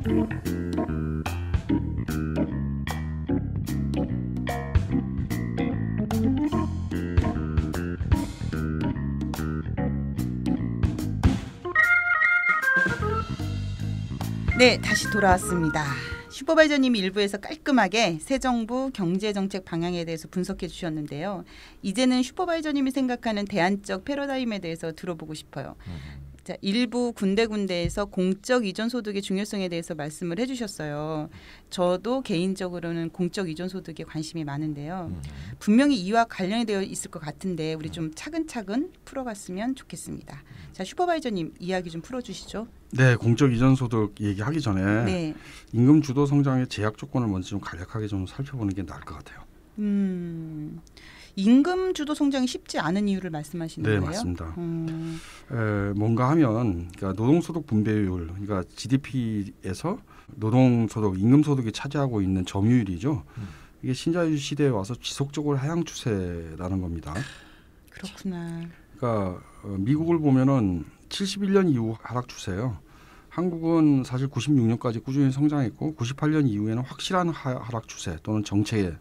네, 다시 돌아왔습니다. 슈퍼바이저님이 일부에서 깔끔하게 새 정부 경제정책 방향에 대해서 분석해 주셨는데요. 이제는 슈퍼바이저님이 생각하는 대안적 패러다임에 대해서 들어보고 싶어요. 자, 일부 군데군데에서 공적 이전 소득의 중요성에 대해서 말씀을 해주셨어요. 저도 개인적으로는 공적 이전 소득에 관심이 많은데요. 분명히 이와 관련이 되어 있을 것 같은데 우리 좀 차근차근 풀어갔으면 좋겠습니다. 자, 슈퍼바이저님 이야기 좀 풀어주시죠. 네, 공적 이전 소득 얘기하기 전에 네. 임금 주도 성장의 제약 조건을 먼저 좀 간략하게 좀 살펴보는 게 나을 것 같아요. 임금 주도 성장이 쉽지 않은 이유를 말씀하시는 네, 거예요? 맞습니다. 뭔가 하면 그러니까 노동소득 분배율, 그러니까 GDP에서 노동소득, 임금소득이 차지하고 있는 점유율이죠. 이게 신자유주의 시대에 와서 지속적으로 하향 추세라는 겁니다. 그렇구나. 그러니까 미국을 보면은 71년 이후 하락 추세예요. 한국은 사실 96년까지 꾸준히 성장했고 98년 이후에는 확실한 하락 추세 또는 정체를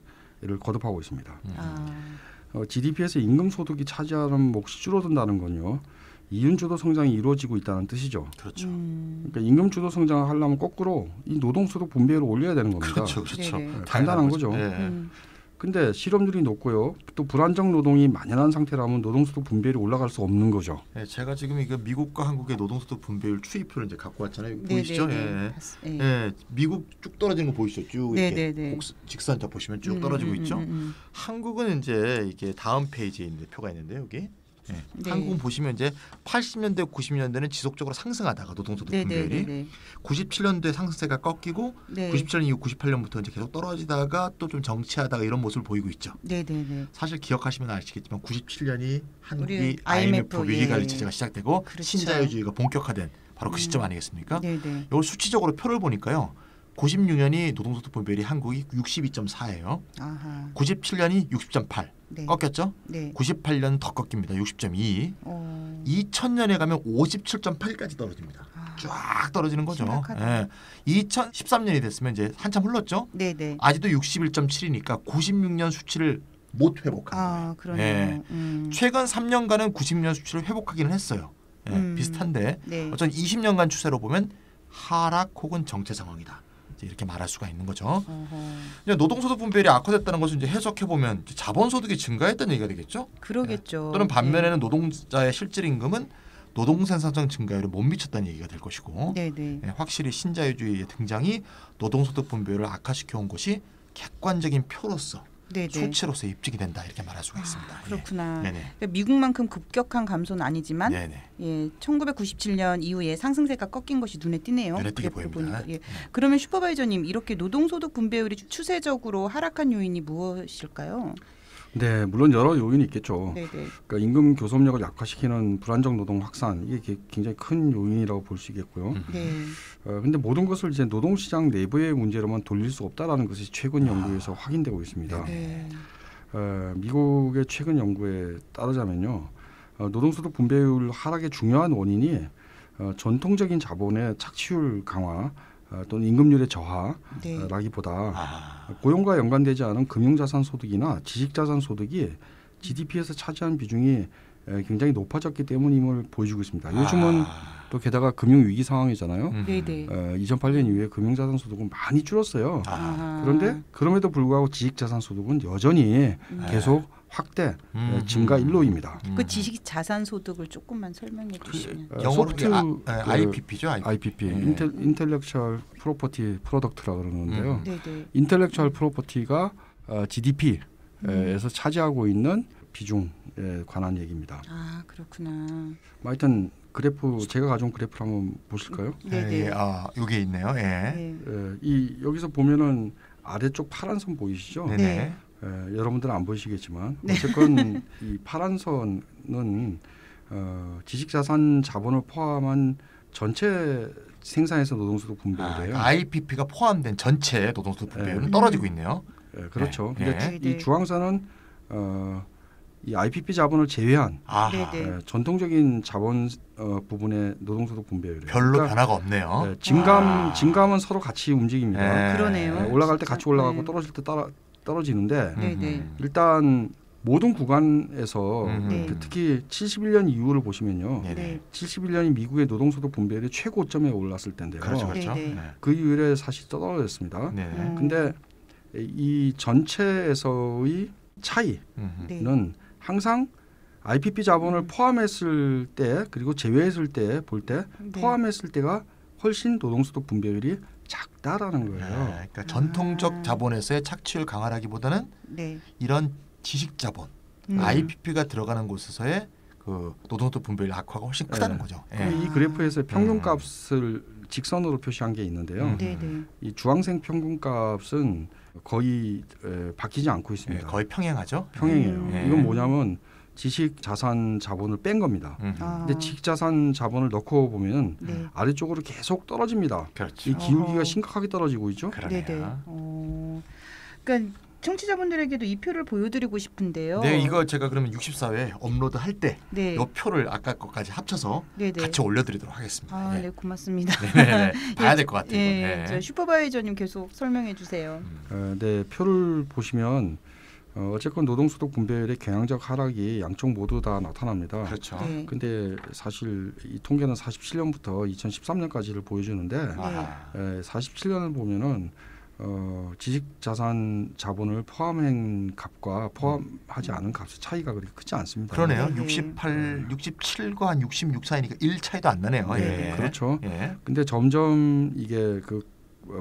거듭하고 있습니다. GDP에서 임금 소득이 차지하는 몫이 줄어든다는 건요. 이윤 주도 성장이 이루어지고 있다는 뜻이죠. 그렇죠. 그러니까 임금 주도 성장을 하려면 거꾸로 이 노동 소득 분배율을 올려야 되는 겁니다. 그렇죠, 그렇죠. 간단한 거죠. 근데 실업률이 높고요. 또 불안정 노동이 만연한 상태라면 노동소득 분배율이 올라갈 수 없는 거죠. 네, 제가 지금 이거 미국과 한국의 노동소득 분배율 추이표를 이제 갖고 왔잖아요. 보이시죠? 예. 미국 쭉 떨어지는 거 보이시죠? 쭉 이렇게 직선자 보시면 쭉 떨어지고 있죠. 한국은 이제 이게 다음 페이지에 있는 표가 있는데 여기. 한국은 보시면 이제 80년대, 90년대는 지속적으로 상승하다가 노동소득 분배율이 97년도에 상승세가 꺾이고 97년 이후 98년부터 이제 계속 떨어지다가 또 좀 정체하다가 이런 모습을 보이고 있죠. 사실 기억하시면 아시겠지만 97년이 한국이 IMF 위기관리 체제가 시작되고 신자유주의가 본격화된 바로 그 시점 아니겠습니까? 이걸 수치적으로 표를 보니까요. 96년이 노동소득 분배율이 한국이 62.4예요. 97년이 60.8. 꺾였죠? 98년 더 꺾입니다. 60.2. 2000년에 가면 57.8까지 떨어집니다. 쫙 떨어지는 거죠. 2013년이 됐으면 이제 한참 흘렀죠? 아직도 61.7이니까 96년 수치를 못 회복한 거예요. 최근 3년간은 90년 수치를 회복하기는 했어요. 비슷한데 어쩐 20년간 추세로 보면 하락 혹은 정체 상황이다. 이렇게 말할 수가 있는 거죠. 노동소득 분배율이 악화됐다는 것을 이제 해석해 보면 자본소득이 증가했다는 얘기가 되겠죠. 그러겠죠. 또는 반면에는 노동자의 실질 임금은 노동생산성 증가율에 못 미쳤다는 얘기가 될 것이고, 확실히 신자유주의의 등장이 노동소득 분배율을 악화시켜 온 것이 객관적인 표로서 수치로서 입증이 된다 이렇게 말할 수가 있습니다. 그렇구나. 그러니까 미국만큼 급격한 감소는 아니지만 1997년 이후에 상승세가 꺾인 것이 눈에 띄네요. 눈에 띄게 보입니다. 그러면 슈퍼바이저님 이렇게 노동소득 분배율이 추세적으로 하락한 요인이 무엇일까요? 네, 물론 여러 요인이 있겠죠. 그러니까 임금 교섭력을 약화시키는 불안정 노동 확산 이게 굉장히 큰 요인이라고 볼 수 있겠고요. 근데 모든 것을 이제 노동시장 내부의 문제로만 돌릴 수 없다라는 것이 최근 연구에서 확인되고 있습니다. 미국의 최근 연구에 따르자면요, 노동소득 분배율 하락의 중요한 원인이 전통적인 자본의 착취율 강화 또는 임금률의 저하라기보다 고용과 연관되지 않은 금융자산 소득이나 지식자산 소득이 GDP에서 차지한 비중이 굉장히 높아졌기 때문임을 보여주고 있습니다. 요즘은 또 게다가 금융위기 상황이잖아요. 2008년 이후에 금융자산 소득은 많이 줄었어요. 그런데 그럼에도 불구하고 지식자산 소득은 여전히 계속 확대, 증가 일로입니다. 그 지식자산 소득을 조금만 설명해 주시면. 영어로 IPP죠. IPP, 인텔렉츄얼 프로퍼티 프로덕트라 그러는데요. 인텔렉츄얼 프로퍼티가 GDP에서 차지하고 있는 비중에 관한 얘기입니다. 그렇구나. 하여튼 그래프 제가 가져온 그래프를 한번 보실까요? 여기 있네요. 이 여기서 보면은 아래쪽 파란 선 보이시죠? 여러분들은 안 보이시겠지만 어쨌건 이 파란 선은 지식자산 자본을 포함한 전체 생산에서 노동소득 분배율이에요. IPP가 포함된 전체 노동소득 분배율은 떨어지고 있네요. 그렇죠. 근데 이 주황선은 이 IPP 자본을 제외한 전통적인 자본 부분의 노동소득 분배율 별로 그러니까, 변화가 없네요. 증감은 서로 같이 움직입니다. 그러네요. 올라갈 때 같이 올라가고 떨어질 때 떨어지는데 일단 모든 구간에서 특히 71년 이후를 보시면요. 71년이 미국의 노동소득 분배율이 최고점에 올랐을 때인데요. 그렇죠. 그 이후에 사실 떨어졌습니다. 근데 이 전체에서의 차이는 항상 IPP 자본을 포함했을 때 그리고 제외했을 때 볼 때 포함했을 때가 훨씬 노동소득 분배율이 작다라는 거예요. 그러니까 전통적 자본에서의 착취율 강화라기보다는 이런 지식 자본, IPP가 들어가는 곳에서의 그 노동소득 분배율 악화가 훨씬 크다는 거죠. 이 그래프에서 평균값을 직선으로 표시한 게 있는데요. 이 주황색 평균값은 거의 바뀌지 않고 있습니다. 거의 평행하죠. 평행해요. 이건 뭐냐면 지식 자산 자본을 뺀 겁니다. 근데 지식 자산 자본을 넣고 보면 아래쪽으로 계속 떨어집니다. 그렇죠. 이 기울기가 심각하게 떨어지고 있죠. 그러니까 청취자분들에게도 이 표를 보여드리고 싶은데요. 네, 이거 제가 그러면 64회 업로드 할 때 이 표를 아까 것까지 합쳐서 같이 올려드리도록 하겠습니다. 네, 고맙습니다. 봐야 될 것 같아요. 저 슈퍼바이저님 계속 설명해 주세요. 네, 표를 보시면 어쨌건 노동소득 분배율의 경향적 하락이 양쪽 모두 다 나타납니다. 그렇죠. 근데 사실 이 통계는 47년부터 2013년까지를 보여주는데 47년을 보면은 지식자산 자본을 포함한 값과 포함하지 않은 값의 차이가 그렇게 크지 않습니다. 그러네요. 67과 한 66 사이니까 1 차이도 안 나네요. 그렇죠. 근데 점점 이게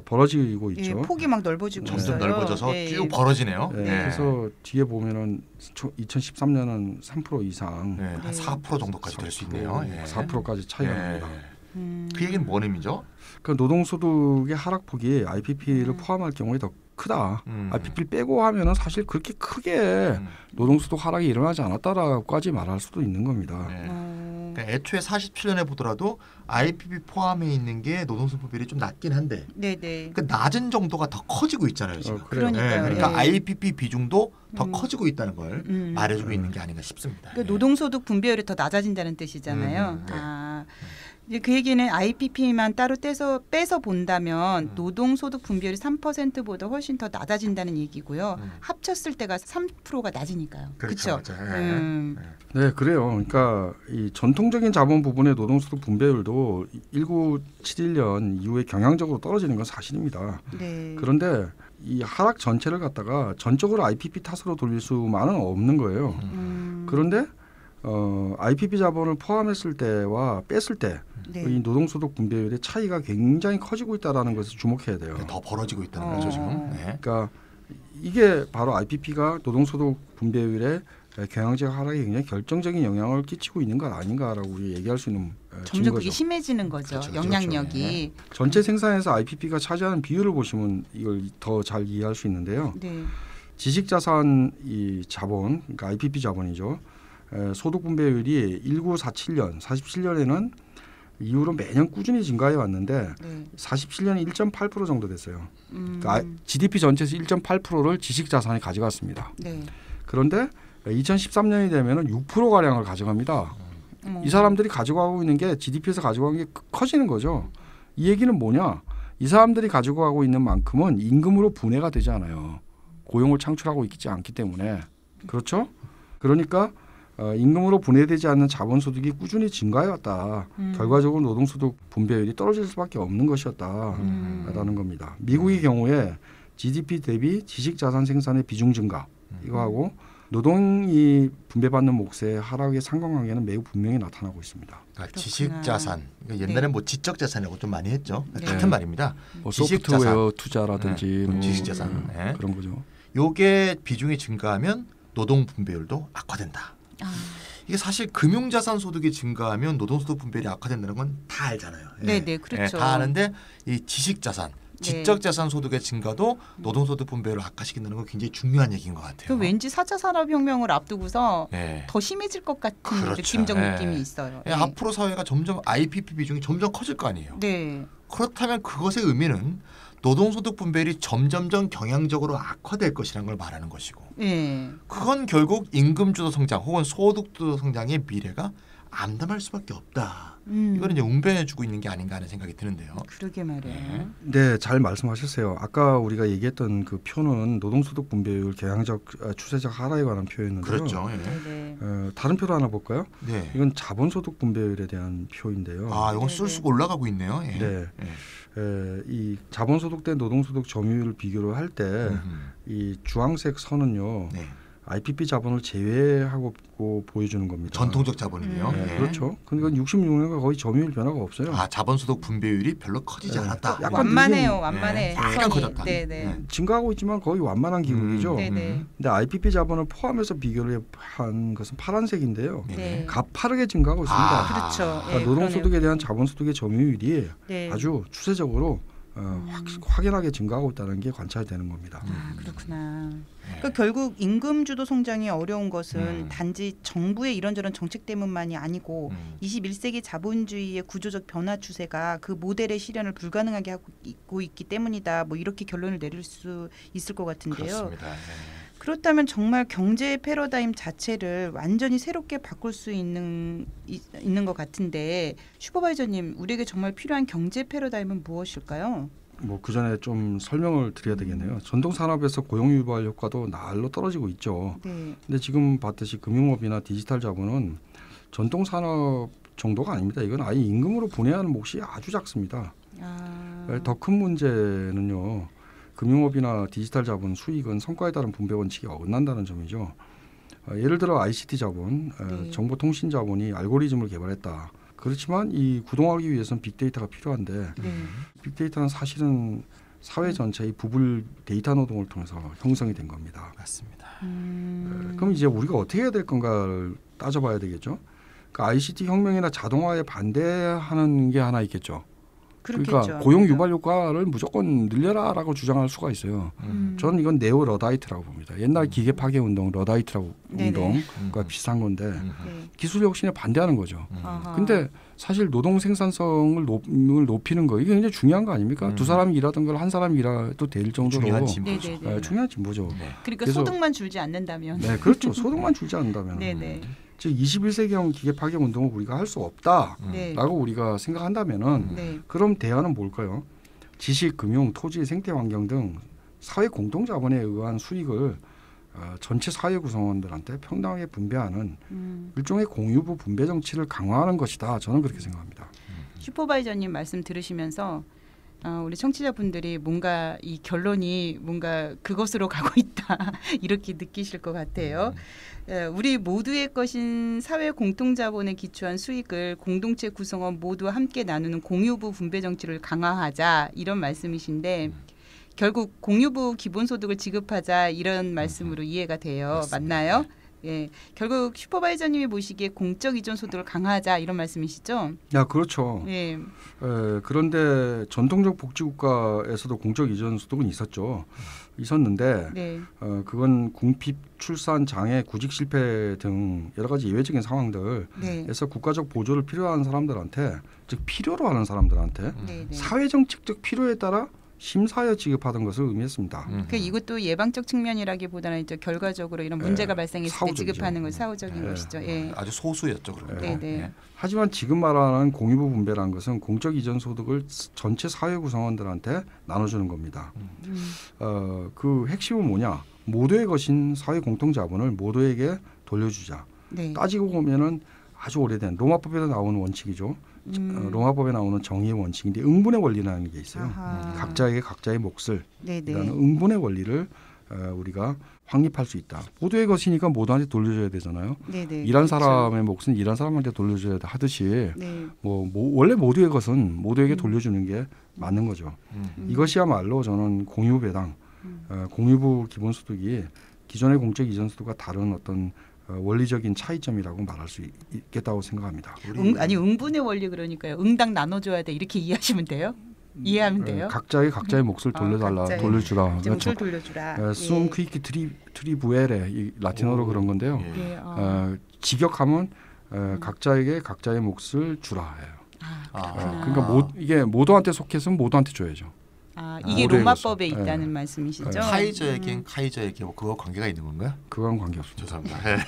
벌어지고 있죠. 폭이 막 넓어지고 점점 넓어져서 쭉 벌어지네요. 그래서 뒤에 보면은 2013년은 3% 이상, 한 4% 정도까지 될 수 있네요. 4%까지 차이가 납니다. 그 얘기는 뭔 의미죠? 그 노동소득의 하락폭이 IPP를 포함할 경우에 더 크다. IPP를 빼고 하면은 사실 그렇게 크게 노동소득 하락이 일어나지 않았다라고까지 말할 수도 있는 겁니다. 그러니까 애초에 47년에 보더라도 IPP 포함해 있는 게 노동소득 분배율이 좀 낮긴 한데 그 낮은 정도가 더 커지고 있잖아요. 지금. 그러니까 IPP 비중도 더 커지고 있다는 걸 말해주고 있는 게 아닌가 싶습니다. 그러니까 노동소득 분배율이 더 낮아진다는 뜻이잖아요. 이제 그 얘기는 IPP만 따로 빼서 본다면 노동소득 분배율이 3%보다 훨씬 더 낮아진다는 얘기고요. 합쳤을 때가 3%가 낮으니까요. 그렇죠. 네, 그래요. 그러니까 이 전통적인 자본 부분의 노동소득 분배율도 1971년 이후에 경향적으로 떨어지는 건 사실입니다. 그런데 이 하락 전체를 갖다가 전적으로 IPP 탓으로 돌릴 수만은 없는 거예요. 그런데 IPP 자본을 포함했을 때와 뺐을 때 이 노동소득 분배율의 차이가 굉장히 커지고 있다는 것을 주목해야 돼요. 더 벌어지고 있다는 거죠 지금. 그러니까 이게 바로 IPP가 노동소득 분배율의 경향적 하락에 굉장히 결정적인 영향을 끼치고 있는 것 아닌가라고 우리 얘기할 수 있는 점점 증거죠. 그게 심해지는 거죠. 영향력이. 전체 생산에서 IPP가 차지하는 비율을 보시면 이걸 더 잘 이해할 수 있는데요. 지식자산 이 자본, 그러니까 IPP 자본이죠. 소득 분배율이 1947년, 47년에는 이후로 매년 꾸준히 증가해 왔는데 47년에 1.8% 정도 됐어요. 그러니까 GDP 전체에서 1.8%를 지식자산이 가져갔습니다. 그런데 2013년이 되면은 6% 가량을 가져갑니다. 이 사람들이 가져가고 있는 게 GDP에서 가져간 게 커지는 거죠. 이 얘기는 뭐냐? 이 사람들이 가져가고 있는 만큼은 임금으로 분해가 되지 않아요. 고용을 창출하고 있지 않기 때문에. 그렇죠? 그러니까 임금으로 분해되지 않는 자본소득이 꾸준히 증가해왔다. 결과적으로 노동소득 분배율이 떨어질 수밖에 없는 것이었다라는 겁니다. 미국의 경우에 GDP 대비 지식자산 생산의 비중 증가 이거하고 노동이 분배받는 몫의 하락의 상관관계는 매우 분명히 나타나고 있습니다. 지식자산, 옛날에 뭐 지적자산이라고 좀 많이 했죠. 같은 말입니다. 소프트웨어 투자라든지 뭐 지식자산 그런 거죠. 요게 비중이 증가하면 노동 분배율도 악화된다. 이게 사실 금융자산 소득이 증가하면 노동소득 분배율이 악화된다는 건 다 알잖아요. 그렇죠. 다 아는데 이 지식자산, 지적자산 소득의 증가도 노동소득 분배율을 악화시킨다는 건 굉장히 중요한 얘기인 것 같아요. 왠지 4차 산업혁명을 앞두고서 더 심해질 것 같은 느낌적 느낌이 있어요. 앞으로 사회가 점점 IPP 비중이 점점 커질 거 아니에요. 그렇다면 그것의 의미는 노동소득 분배율이 점점점 경향적으로 악화될 것이라는 걸 말하는 것이고 그건 결국 임금주도 성장 혹은 소득주도 성장의 미래가 암담할 수밖에 없다. 이거는 이제 웅변해주고 있는 게 아닌가 하는 생각이 드는데요. 그러게 말이에요. 네, 잘 말씀하셨어요. 아까 우리가 얘기했던 그 표는 노동소득 분배율 경향적 추세적 하락에 관한 표였는데요. 그렇죠. 다른 표로 하나 볼까요? 네. 이건 자본소득 분배율에 대한 표인데요. 이건 쑥쑥 올라가고 있네요. 이 자본소득 대 노동소득 점유율을 비교를 할 때 이 주황색 선은요. IPP 자본을 제외하고 보여주는 겁니다. 전통적 자본이네요. 그렇죠. 그러니까 66년간 거의 점유율 변화가 없어요. 자본소득 분배율이 별로 커지지 않았다. 약간 완만해요. 완만해. 약간 커졌다. 증가하고 있지만 거의 완만한 기록이죠. 근데 IPP 자본을 포함해서 비교를 한 것은 파란색인데요. 가파르게 증가하고 있습니다. 그렇죠. 그러니까 노동소득에 대한 자본소득의 점유율이 아주 추세적으로 확연하게 증가하고 있다는 게 관찰되는 겁니다. 그렇구나. 그러니까 결국 임금주도 성장이 어려운 것은 단지 정부의 이런저런 정책 때문만이 아니고 21세기 자본주의의 구조적 변화 추세가 그 모델의 실현을 불가능하게 하고 있기 때문이다. 뭐 이렇게 결론을 내릴 수 있을 것 같은데요. 그렇습니다. 그렇다면 정말 경제 패러다임 자체를 완전히 새롭게 바꿀 수 있는 것 같은데 슈퍼바이저님, 우리에게 정말 필요한 경제 패러다임은 무엇일까요? 그 전에 좀 설명을 드려야 되겠네요. 전통 산업에서 고용 유발 효과도 날로 떨어지고 있죠. 근데 지금 봤듯이 금융업이나 디지털 자본은 전통 산업 정도가 아닙니다. 이건 아예 임금으로 분해하는 몫이 아주 작습니다. 더 큰 문제는요. 금융업이나 디지털 자본 수익은 성과에 따른 분배 원칙이 어긋난다는 점이죠. 예를 들어 ICT 자본, 정보통신 자본이 알고리즘을 개발했다. 그렇지만 이 구동하기 위해서는 빅데이터가 필요한데 빅데이터는 사실은 사회 전체의 부분 데이터 노동을 통해서 형성이 된 겁니다. 맞습니다. 그럼 이제 우리가 어떻게 해야 될 건가를 따져봐야 되겠죠. 그러니까 ICT 혁명이나 자동화에 반대하는 게 하나 있겠죠. 그러니까 고용 유발 효과를 무조건 늘려라라고 주장할 수가 있어요. 저는 이건 네오 러다이트라고 봅니다. 옛날 기계 파괴 운동, 러다이트라고 운동과 비슷한 건데 기술 혁신에 반대하는 거죠. 근데 사실 노동 생산성을 높이는 거 이게 굉장히 중요한 거 아닙니까? 두 사람이 일하던 걸 한 사람이 일해도 될 정도로 중요한 진보죠. 중요한 진보죠. 그러니까 소득만 줄지 않는다면. 네, 그렇죠. 소득만 줄지 않는다면. 즉 21세기형 기계 파괴 운동을 우리가 할 수 없다라고 우리가 생각한다면은 그럼 대안은 뭘까요? 지식, 금융, 토지, 생태 환경 등 사회 공동 자본에 의한 수익을 전체 사회 구성원들한테 평등하게 분배하는 일종의 공유부 분배 정치를 강화하는 것이다. 저는 그렇게 생각합니다. 슈퍼바이저님 말씀 들으시면서 우리 청취자분들이 뭔가 이 결론이 뭔가 그것으로 가고 있다 이렇게 느끼실 것 같아요. 우리 모두의 것인 사회 공통자본에 기초한 수익을 공동체 구성원 모두 함께 나누는 공유부 분배 정치를 강화하자 이런 말씀이신데 결국 공유부 기본소득을 지급하자 이런 말씀으로 이해가 돼요. 맞습니다. 맞나요? 예, 결국 슈퍼바이저님이 보시기에 공적 이전 소득을 강화하자 이런 말씀이시죠? 그렇죠. 그런데 전통적 복지국가에서도 공적 이전 소득은 있었는데 그건 궁핍, 출산, 장애, 구직 실패 등 여러 가지 예외적인 상황들에서 국가적 보조를 필요한 사람들한테, 즉 필요로 하는 사람들한테 사회정책적 필요에 따라 심사하여 지급하던 것을 의미했습니다. 그러니까 이것도 예방적 측면이라기보다는 이제 결과적으로 이런 문제가 발생했을 사후적이죠. 때 지급하는 건 사후적인 것이죠. 아주 소수였죠. 하지만 지금 말하는 공유부 분배라는 것은 공적 이전 소득을 전체 사회 구성원들한테 나눠주는 겁니다. 그 핵심은 뭐냐? 모두의 것인 사회 공통 자본을 모두에게 돌려주자. 따지고 보면은 아주 오래된 로마법에도 나오는 원칙이죠. 로마법에 나오는 정의의 원칙인데 응분의 원리라는 게 있어요. 각자에게 각자의 몫을 라는 응분의 원리를 우리가 확립할 수 있다. 모두의 것이니까 모두한테 돌려줘야 되잖아요. 일한 사람의 몫은 일한 사람한테 돌려줘야 하듯이 원래 모두의 것은 모두에게 돌려주는 게 맞는 거죠. 이것이야말로 저는 공유배당, 공유부 기본소득이 기존의 공적 이전소득과 다른 어떤 원리적인 차이점이라고 말할 수 있겠다고 생각합니다. 응분의 원리 그러니까요. 응당 나눠줘야 돼 이렇게 이해하시면 돼요. 이해하면 돼요. 각자의 몫을 돌려주라. 몫을 돌려주라. 숨 퀴키 트리부에레 이 라틴어로 그런 건데요. 직역하면 각자에게 각자의 몫을 주라 해요. 그러니까 이게 모두한테 속해서는 모두한테 줘야죠. 이게 로마법에 있다는 네. 말씀이시죠? 카이저에겐 카이저에게 뭐 그거 관계가 있는 건가요? 그건 관계없습니다. 죄송합니다.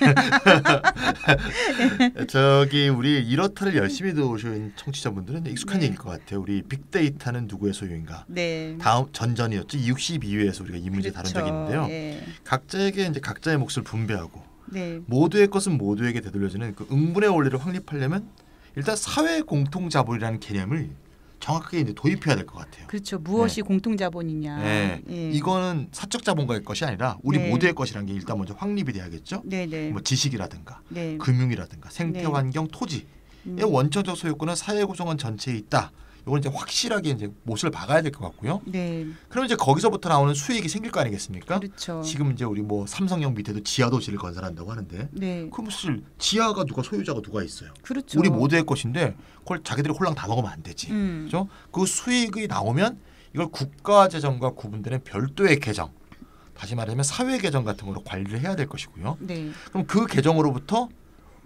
저기 우리 이렇다를 열심히 들어오신 청취자분들은 익숙한 얘기일 것 같아요. 우리 빅데이터는 누구의 소유인가? 네. 다음 전전이었죠. 62회에서 우리가 이 문제 다룬 적이 있는데요. 네. 각자에게 이제 각자의 몫을 분배하고 네. 모두의 것은 모두에게 되돌려지는 그 응분의 원리를 확립하려면 일단 사회 공통 자본이라는 개념을 정확하게 이제 도입해야 될 것 같아요. 그렇죠. 무엇이 네. 공통 자본이냐. 네. 예. 이거는 사적 자본가의 것이 아니라 우리 네. 모두의 것이라는 게 일단 먼저 확립이 돼야겠죠. 네. 뭐 지식이라든가 네. 금융이라든가 생태 환경, 토지. 원천적 소유권은 사회 구성원 전체에 있다. 이건 이제 확실하게 이제 못을 박아야 될 것 같고요. 네. 그럼 이제 거기서부터 나오는 수익이 생길 거 아니겠습니까? 그렇죠. 지금 이제 우리 뭐 삼성역 밑에도 지하 도시를 건설한다고 하는데, 네. 그럼 사실 지하가 누가 소유자가 누가 있어요? 그렇죠. 우리 모두의 것인데 그걸 자기들이 홀랑 다 먹으면 안 되지. 그렇죠? 그 수익이 나오면 이걸 국가 재정과 구분되는 별도의 계정, 다시 말하면 사회 계정 같은 걸로 관리를 해야 될 것이고요. 네. 그럼 그 계정으로부터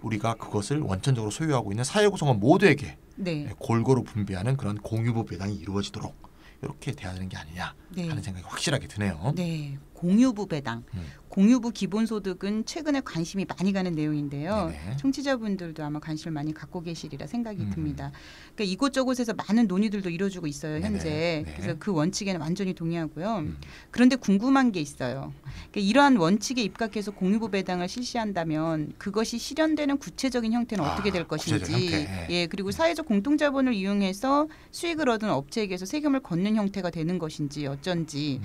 우리가 그것을 원천적으로 소유하고 있는 사회 구성원 모두에게 네. 골고루 분배하는 그런 공유부 배당이 이루어지도록 이렇게 돼야 되는 게 아니냐 네. 하는 생각이 확실하게 드네요. 네, 공유부 배당. 공유부 기본소득은 최근에 관심이 많이 가는 내용인데요. 네네. 청취자분들도 아마 관심을 많이 갖고 계시리라 생각이 듭니다. 그러니까 이곳저곳에서 많은 논의들도 이루어지고 있어요. 현재. 네네. 그래서 그 원칙에는 완전히 동의하고요. 그런데 궁금한 게 있어요. 그러니까 이러한 원칙에 입각해서 공유부 배당을 실시한다면 그것이 실현되는 구체적인 형태는 어떻게 될 것인지. 예, 그리고 사회적 공통자본을 이용해서 수익을 얻은 업체에게서 세금을 걷는 형태가 되는 것인지 어쩐지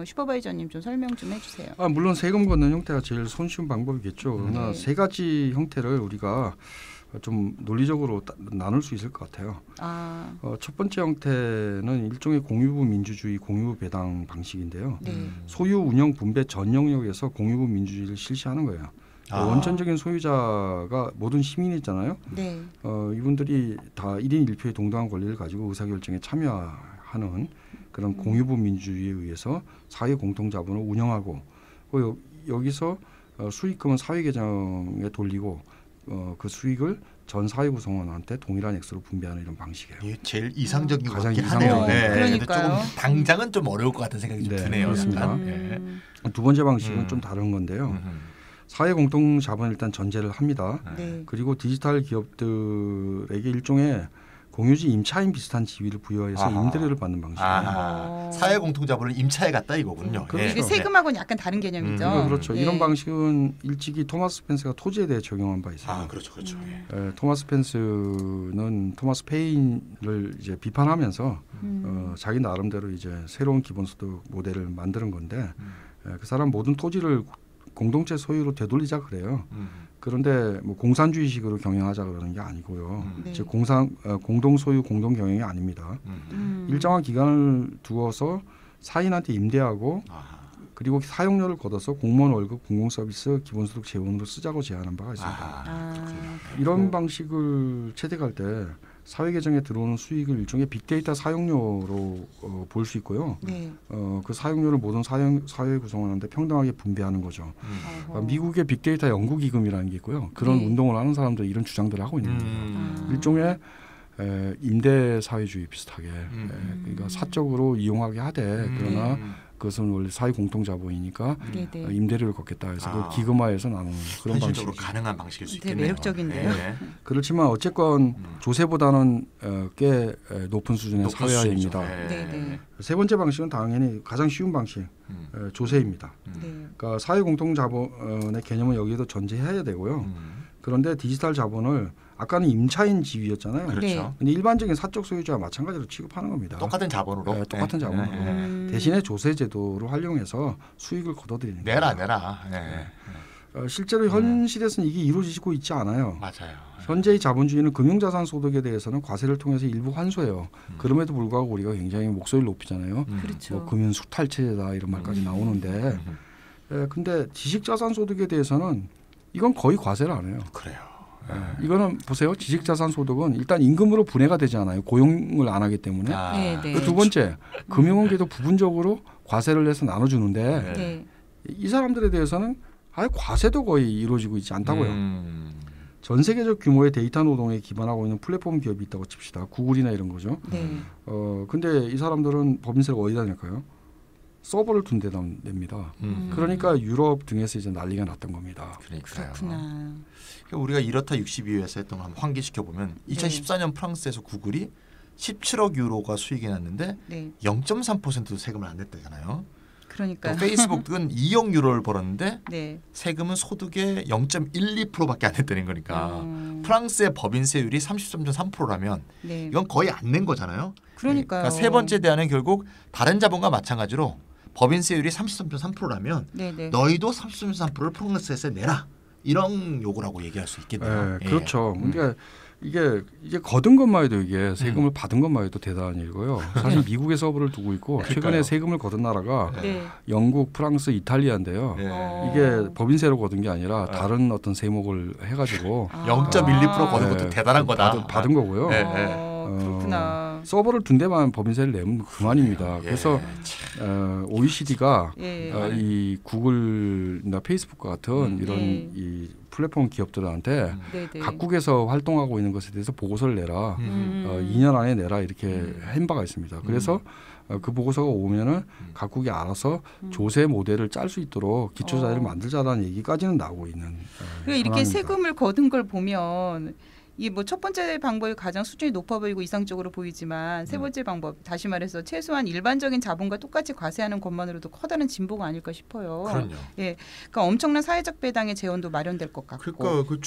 슈퍼바이저님 좀 설명 좀 해주세요. 물론 세금 걷는 형태가 제일 손쉬운 방법이겠죠. 그러나 세 가지 형태를 우리가 좀 논리적으로 나눌 수 있을 것 같아요. 첫 번째 형태는 일종의 공유부 민주주의 공유부 배당 방식인데요. 소유, 운영, 분배 전 영역에서 공유부 민주주의를 실시하는 거예요. 원천적인 소유자가 모든 시민이잖아요. 네. 이분들이 다 1인 1표의 동등한 권리를 가지고 의사결정에 참여하는 그런 공유부 민주주의에 의해서 사회 공통자본을 운영하고 여기서 수익금은 사회계정에 돌리고 그 수익을 전 사회 구성원한테 동일한 액수로 분배하는 이런 방식이에요. 이게 제일 이상적인 것 가장 같긴 하네요. 네. 그러니까요. 조금 당장은 좀 어려울 것 같은 생각이 좀 드네요. 그렇습니다. 두 번째 방식은 좀 다른 건데요. 사회 공통 자본을 일단 전제를 합니다. 그리고 디지털 기업들에게 일종의 공유지 임차인 비슷한 지위를 부여해서 임대료를 받는 방식이에요. 사회 공통 자본을 임차에 갖다 이거군요. 그렇죠. 이게 세금하고는 약간 다른 개념이죠. 그렇죠. 이런 방식은 일찍이 토마스 펜스가 토지에 대해 적용한 바 있어요. 그렇죠. 토마스 펜스는 토마스 페인을 이제 비판하면서 자기 나름대로 이제 새로운 기본소득 모델을 만드는 건데 그 사람 모든 토지를 공동체 소유로 되돌리자 그래요. 그런데 뭐 공산주의식으로 경영하자 그러는 게 아니고요. 즉 공동 소유 공동 경영이 아닙니다. 일정한 기간을 두어서 사인한테 임대하고 그리고 사용료를 걷어서 공무원 월급, 공공서비스, 기본소득 재원으로 쓰자고 제안한 바가 있습니다. 이런 방식을 채택할 때 사회계정에 들어오는 수익을 일종의 빅데이터 사용료로 볼 수 있고요. 그 사용료를 모든 사회 구성원한테 평등하게 분배하는 거죠. 미국의 빅데이터 연구기금이라는 게 있고요. 그런 운동을 하는 사람들이 이런 주장들을 하고 있는 거예요. 일종의 임대사회주의 비슷하게 그러니까 사적으로 이용하게 하되 그러나 그것은 원래 사회 공통자본이니까 임대료를 걷겠다 해서 그걸 기금화해서 나누는 그런 현실적으로 가능한 방식일 수 있겠네요. 매력적인데요. 그렇지만 어쨌건 조세보다는 꽤 높은 수준의 사회화입니다. 세 번째 방식은 당연히 가장 쉬운 방식 조세입니다. 그러니까 사회 공통자본의 개념은 여기에도 전제해야 되고요. 그런데 디지털 자본을 아까는 임차인 지위였잖아요. 그렇죠. 근데 일반적인 사적 소유자와 마찬가지로 취급하는 겁니다. 똑같은 자본으로. 똑같은 자본으로. 대신에 조세 제도를 활용해서 수익을 걷어들이는 거예요. 내라. 실제로 현실에서는 이게 이루어지고 있지 않아요. 맞아요. 현재의 자본주의는 금융자산 소득에 대해서는 과세를 통해서 일부 환수해요. 그럼에도 불구하고 우리가 굉장히 목소리를 높이잖아요. 그렇죠. 뭐 금융 수탈체다 이런 말까지 나오는데 근데 지식자산 소득에 대해서는 이건 거의 과세를 안 해요. 그래요. 이거는 보세요. 지식자산 소득은 일단 임금으로 분해가 되지 않아요. 고용을 안 하기 때문에. 두 번째, 금융원계도 부분적으로 과세를 내서 나눠주는데 이 사람들에 대해서는 아예 과세도 거의 이루어지고 있지 않다고요. 전 세계적 규모의 데이터 노동에 기반하고 있는 플랫폼 기업이 있다고 칩시다. 구글이나 이런 거죠. 근데 이 사람들은 법인세를 어디다 낼까요? 서버를 둔 데다 냅니다. 그러니까 유럽 등에서 이제 난리가 났던 겁니다. 그렇구나. 그러니까 우리가 이렇다 62회에서 했던 거 한번 환기시켜 보면 2014년 프랑스에서 구글이 17억 유로가 수익이 났는데 0.3%도 세금을 안 냈다잖아요. 그러니까 페이스북은 2억 유로를 벌었는데 세금은 소득의 0.12%밖에 안 냈다는 거니까 프랑스의 법인세율이 33.3%라면 이건 거의 안 낸 거잖아요. 그러니까요. 그러니까 세 번째 대안은 결국 다른 자본과 마찬가지로 법인세율이 33.3%라면 너희도 33.3%를 프랑스에서 내라. 이런 요구라고 얘기할 수 있겠네요. 그렇죠. 그러니까 이게 거둔 것만 해도 이게 세금을 받은 것만 해도 대단한 일이고요. 사실 미국에 서버를 두고 있고 최근에 세금을 거둔 나라가 영국, 프랑스, 이탈리아인데요. 이게 법인세로 거둔 게 아니라 다른 어떤 세목을 해가지고 0.12% 거둔 것도 대단한 거다. 받은 거고요. 그렇구나. 서버를 둔 데만 법인세를 내면 그만입니다. 그래서 OECD가 이 구글이나 페이스북과 같은 이런 이 플랫폼 기업들한테 각국에서 활동하고 있는 것에 대해서 보고서를 내라. 2년 안에 내라 이렇게 한 바가 있습니다. 그래서 그 보고서가 오면은 각국이 알아서 조세 모델을 짤 수 있도록 기초자료를 만들자라는 얘기까지는 나오고 있는. 그러니까 이렇게 세금을 거둔 걸 보면 이 뭐 첫 번째 방법이 가장 수준이 높아 보이고 이상적으로 보이지만 세 번째 방법 다시 말해서 최소한 일반적인 자본과 똑같이 과세하는 것만으로도 커다란 진보가 아닐까 싶어요. 그럼요. 그러니까 엄청난 사회적 배당의 재원도 마련될 것 같고. 그러니까 그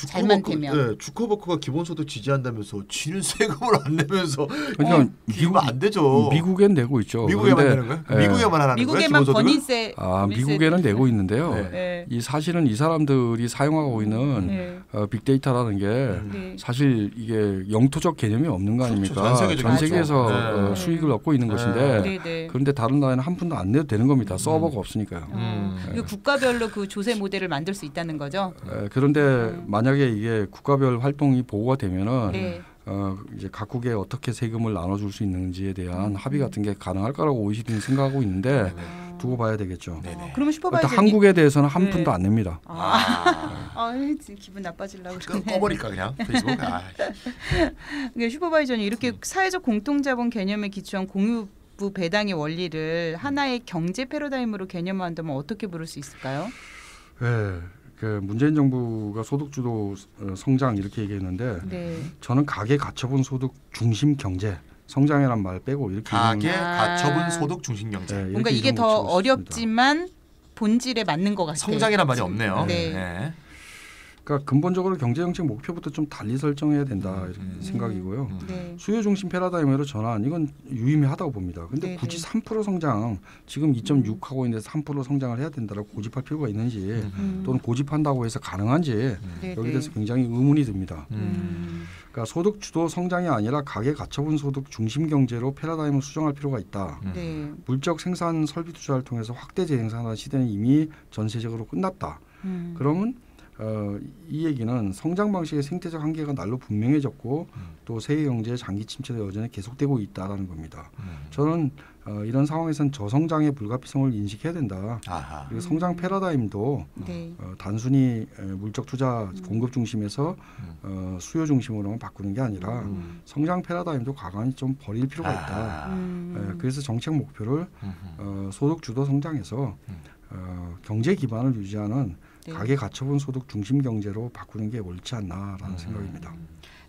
주커버크가 기본소득 지지한다면서 지는 세금을 안 내면서 그러니까 미국 안 되죠. 미국엔 내고 있죠. 미국에만 내는 거예요? 미국에만 하는 거예요? 미국에만 권인세. 미국에는 내고 있는데요. 이 사실은 이 사람들이 사용하고 있는 빅데이터라는 게 사실 이게 영토적 개념이 없는 거 아닙니까? 그렇죠. 전 세계에서 수익을 얻고 있는 것인데 그런데 다른 나라에는 한 푼도 안 내도 되는 겁니다. 서버가 없으니까요. 국가별로 그 조세 모델을 만들 수 있다는 거죠. 그런데 만약에 이게 국가별 활동이 보고가 되면은 이제 각국에 어떻게 세금을 나눠줄 수 있는지에 대한 합의 같은 게 가능할 거라고 OECD는 생각하고 있는데 두고 봐야 되겠죠. 그러면 슈퍼바이저님 한국에 대해서는 한 푼도 안 냅니다. 기분 나빠지려고 꺼버릴까 그냥 페이스북. 그러니까 슈퍼바이저님 이렇게 사회적 공통자본 개념에 기초한 공유부 배당의 원리를 하나의 경제 패러다임으로 개념화한다면 어떻게 부를 수 있을까요? 그 문재인 정부가 소득주도 성장 이렇게 얘기했는데 저는 가계 가처분 소득 중심 경제 성장이란 말 빼고 이렇게 가계 가처분 소득 중심 경제. 뭔가 이게 더 어렵지만 본질에 맞는 것 같아요. 성장이란 말이 없네요. 그러니까 근본적으로 경제정책 목표부터 좀 달리 설정해야 된다 이렇게 생각이고요. 수요 중심 패러다임으로 전환 이건 유의미하다고 봅니다. 그런데 굳이 3% 성장 지금 2.6 하고 있는데 3% 성장을 해야 된다고 고집할 필요가 있는지 또는 고집한다고 해서 가능한지 여기에 대해서 굉장히 의문이 듭니다. 그러니까 소득 주도 성장이 아니라 가계 가처분 소득 중심 경제로 패러다임을 수정할 필요가 있다. 물적 생산 설비 투자를 통해서 확대 재생산하는 시대는 이미 전 세계적으로 끝났다. 그러면 이 얘기는 성장 방식의 생태적 한계가 날로 분명해졌고 또 세계 경제의 장기 침체도 여전히 계속되고 있다라는 겁니다. 저는 이런 상황에서는 저성장의 불가피성을 인식해야 된다. 그리고 성장 패러다임도 단순히 물적 투자 공급 중심에서 수요 중심으로만 바꾸는 게 아니라 성장 패러다임도 가관히 좀 버릴 필요가 있다. 그래서 정책 목표를 소득 주도 성장에서 경제 기반을 유지하는 가계 가처분 소득 중심 경제로 바꾸는 게 옳지 않나라는 생각입니다.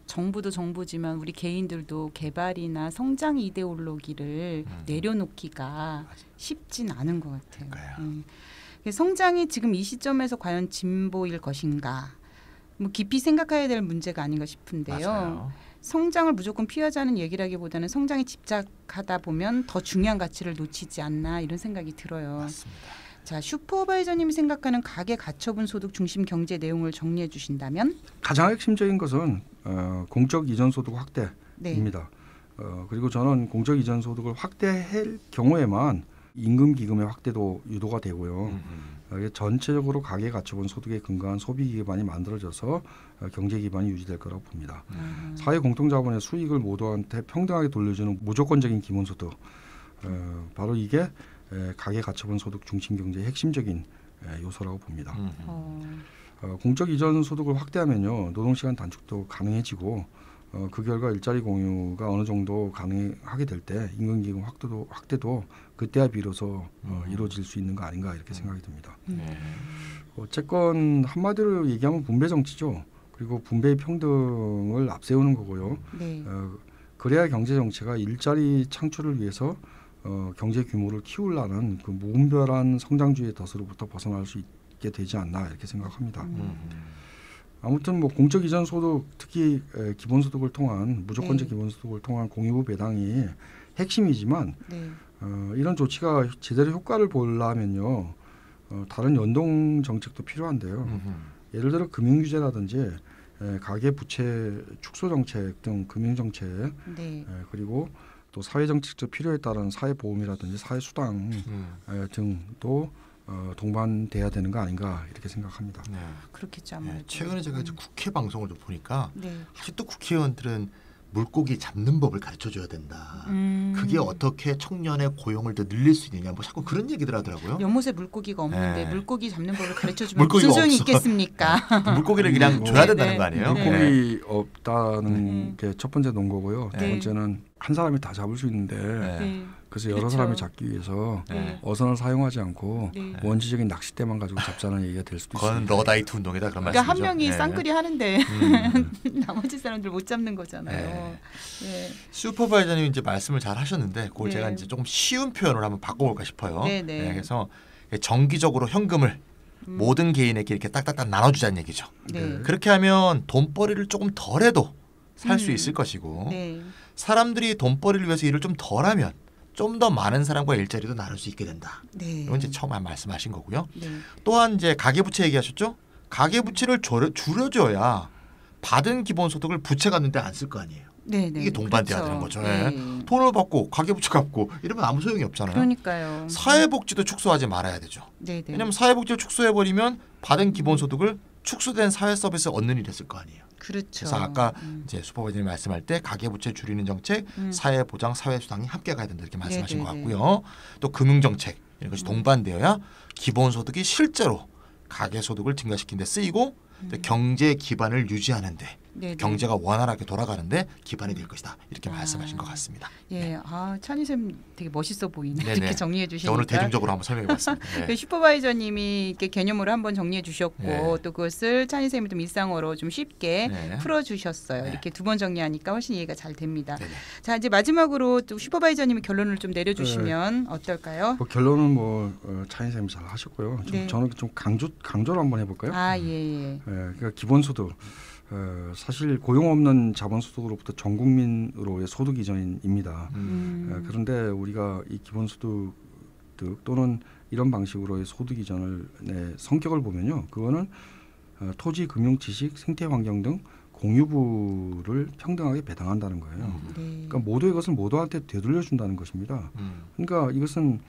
정부도 정부지만 우리 개인들도 개발이나 성장 이데올로기를 내려놓기가 쉽진 않은 것 같아요. 성장이 지금 이 시점에서 과연 진보일 것인가? 뭐 깊이 생각해야 될 문제가 아닌가 싶은데요. 맞아요. 성장을 무조건 피하자는 얘기라기보다는 성장에 집착하다 보면 더 중요한 가치를 놓치지 않나 이런 생각이 들어요. 맞습니다. 자, 슈퍼바이저님이 생각하는 가계 가처분 소득 중심 경제 내용을 정리해 주신다면? 가장 핵심적인 것은 공적 이전 소득 확대입니다. 그리고 저는 공적 이전 소득을 확대할 경우에만 임금 기금의 확대도 유도가 되고요. 전체적으로 가계 가처분 소득에 근거한 소비 기반이 만들어져서 경제 기반이 유지될 거라고 봅니다. 사회 공통자본의 수익을 모두한테 평등하게 돌려주는 무조건적인 기본소득, 바로 이게 가계 가처분 소득 중심 경제의 핵심적인 요소라고 봅니다. 공적 이전 소득을 확대하면요 노동시간 단축도 가능해지고 그 결과 일자리 공유가 어느 정도 가능하게 될 때 임금기금 확대도 그때야 비로소 이루어질 수 있는 거 아닌가 이렇게 생각이 듭니다. 어쨌건 한마디로 얘기하면 분배 정치죠. 그리고 분배의 평등을 앞세우는 거고요. 네. 그래야 경제 정체가 일자리 창출을 위해서 경제 규모를 키우려는 그 무분별한 성장주의 덫으로부터 벗어날 수 있게 되지 않나 이렇게 생각합니다. 아무튼 뭐 공적 이전 소득 특히 기본소득을 통한 무조건적 기본소득을 통한 공유부 배당이 핵심이지만 이런 조치가 제대로 효과를 보려면요 다른 연동 정책도 필요한데요. 예를 들어 금융 규제라든지 가계 부채 축소 정책 등 금융 정책 그리고 또 사회 정책적 필요에 따른 사회 보험이라든지 사회 수당 등도 동반돼야 되는 거 아닌가 이렇게 생각합니다. 네. 그렇겠죠. 아무래도. 최근에 제가 이제 국회 방송을 좀 보니까 아직도 국회의원들은 물고기 잡는 법을 가르쳐줘야 된다. 그게 어떻게 청년의 고용을 더 늘릴 수 있느냐. 뭐 자꾸 그런 얘기들 하더라고요. 연못에 물고기가 없는데 물고기 잡는 법을 가르쳐주면 무슨 소용이 있겠습니까? 물고기를 그냥 줘야 된다는 거 아니에요? 물고기 없다는 게 첫 번째 논거고요. 두 번째는 한 사람이 다 잡을 수 있는데 그래서 여러 사람이 잡기 위해서 어선을 사용하지 않고 원시적인 낚싯대만 가지고 잡자는 얘기가 될 수도 있습니다. 그건 러다이트 운동이다 그런 그러니까 말씀이죠. 한 명이 쌍끌이 하는데 나머지 사람들 못 잡는 거잖아요. 슈퍼바이저님 이제 말씀을 잘 하셨는데 그걸 제가 이제 조금 쉬운 표현으로 한번 바꿔볼까 싶어요. 그래서 정기적으로 현금을 모든 개인에게 이렇게 딱딱딱 나눠주자는 얘기죠. 그렇게 하면 돈벌이를 조금 덜해도 살 수 있을 것이고 사람들이 돈벌이를 위해서 일을 좀 덜하면 좀 더 많은 사람과 일자리도 나눌 수 있게 된다. 이건 이제 처음 말씀하신 거고요. 또한 이제 가계부채 얘기하셨죠. 가계부채를 줄여줘야 받은 기본소득을 부채 갚는데 안 쓸 거 아니에요. 이게 동반돼야 되는 거죠. 돈을 받고 가계부채 갚고 이러면 아무 소용이 없잖아요. 그러니까요. 사회복지도 축소하지 말아야 되죠. 왜냐하면 사회복지를 축소해버리면 받은 기본소득을 축소된 사회 서비스 얻는 일이 했을 거 아니에요. 그래서 아까 이제 슈퍼바이저님 말씀할 때 가계부채 줄이는 정책, 사회보장, 사회수당이 함께 가야 된다 이렇게 말씀하신 것 같고요. 또 금융정책 이런 것이 동반되어야 기본소득이 실제로 가계소득을 증가시키는 데 쓰이고 경제 기반을 유지하는 데 경제가 원활하게 돌아가는데 기반이 될 것이다 이렇게 말씀하신 것 같습니다. 찬희 쌤 되게 멋있어 보이네. 이렇게 정리해 주시니까 오늘 대중적으로 한번 설명해봤습니다. 슈퍼바이저님이 이렇게 개념으로 한번 정리해 주셨고 또 그것을 찬희 쌤이 좀 일상어로 좀 쉽게 풀어주셨어요. 이렇게 두 번 정리하니까 훨씬 이해가 잘 됩니다. 자 이제 마지막으로 또 슈퍼바이저님이 결론을 좀 내려주시면 어떨까요? 결론은 찬희 쌤이 잘 하셨고요. 저는 좀 강조를 한번 해볼까요? 그러니까 기본소득. 사실 고용 없는 자본소득으로부터 전 국민으로의 소득 이전입니다. 그런데 우리가 이 기본소득 또는 이런 방식으로의 소득 이전의 성격을 보면요, 그거는 토지, 금융, 지식, 생태 환경 등 공유부를 평등하게 배당한다는 거예요. 그러니까 모두의 것을 모두한테 되돌려준다는 것입니다. 그러니까 이것은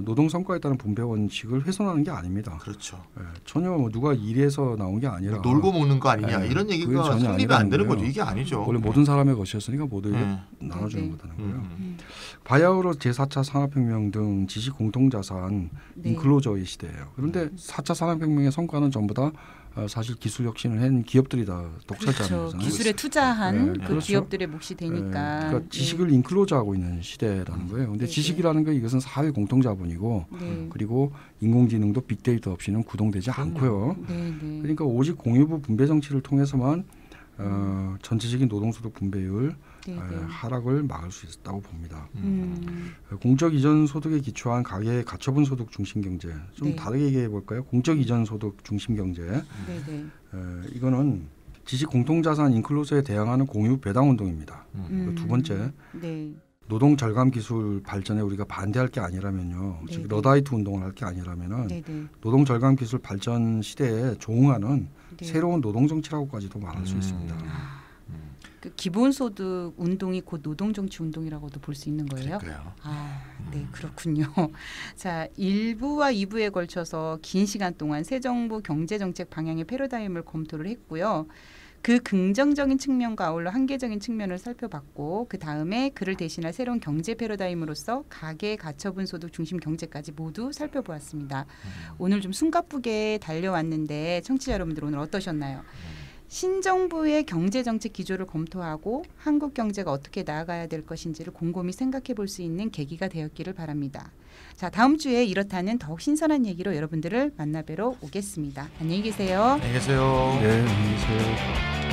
노동 성과에 따른 분배 원칙을 훼손하는 게 아닙니다. 그렇죠. 전혀 누가 일해서 나온 게 아니라 놀고 먹는 거 아니냐 이런 얘기가 성립이 안 되는 거죠. 이게 아니죠. 원래 모든 사람의 것이었으니까 모두에게 나눠주는 거다는 거예요. 바야흐로 제4차 산업혁명 등 지식 공통자산 인클로저의 시대예요. 그런데 4차 산업혁명의 성과는 전부 다 사실 기술 혁신을 한 기업들이 다 독차지하는 거잖아요. 기술에 투자한 그 기업들의 몫이 되니까. 그러니까 지식을 인클로즈하고 있는 시대라는 거예요. 그런데 지식이라는 게 이것은 사회 공통자본이고 그리고 인공지능도 빅데이터 없이는 구동되지 않고요. 그러니까 오직 공유부 분배 정치를 통해서만 전체적인 노동소득 분배율 하락을 막을 수 있다고 봅니다. 공적 이전 소득에 기초한 가계 가처분 소득 중심 경제 좀 다르게 얘기해 볼까요? 공적 이전 소득 중심 경제 이거는 지식 공통자산 인클로저에 대항하는 공유 배당 운동입니다. 두 번째 노동 절감 기술 발전에 우리가 반대할 게 아니라면요, 즉 러다이트 운동을 할 게 아니라면은 노동 절감 기술 발전 시대에 조응하는 새로운 노동 정치라고까지도 말할 수 있습니다. 그 기본소득 운동이 곧 노동정치 운동이라고도 볼 수 있는 거예요? 그래요. 그렇군요. 자, 1부와 2부에 걸쳐서 긴 시간 동안 새 정부 경제정책 방향의 패러다임을 검토를 했고요. 그 긍정적인 측면과 아울러 한계적인 측면을 살펴봤고 그 다음에 그를 대신할 새로운 경제 패러다임으로서 가계 가처분 소득 중심 경제까지 모두 살펴보았습니다. 오늘 좀 숨가쁘게 달려왔는데 청취자 여러분들 오늘 어떠셨나요? 신정부의 경제정책 기조를 검토하고 한국 경제가 어떻게 나아가야 될 것인지를 곰곰이 생각해 볼 수 있는 계기가 되었기를 바랍니다. 자, 다음 주에 이렇다는 더욱 신선한 얘기로 여러분들을 만나뵈러 오겠습니다. 안녕히 계세요. 안녕히 계세요. 네, 안녕히 계세요.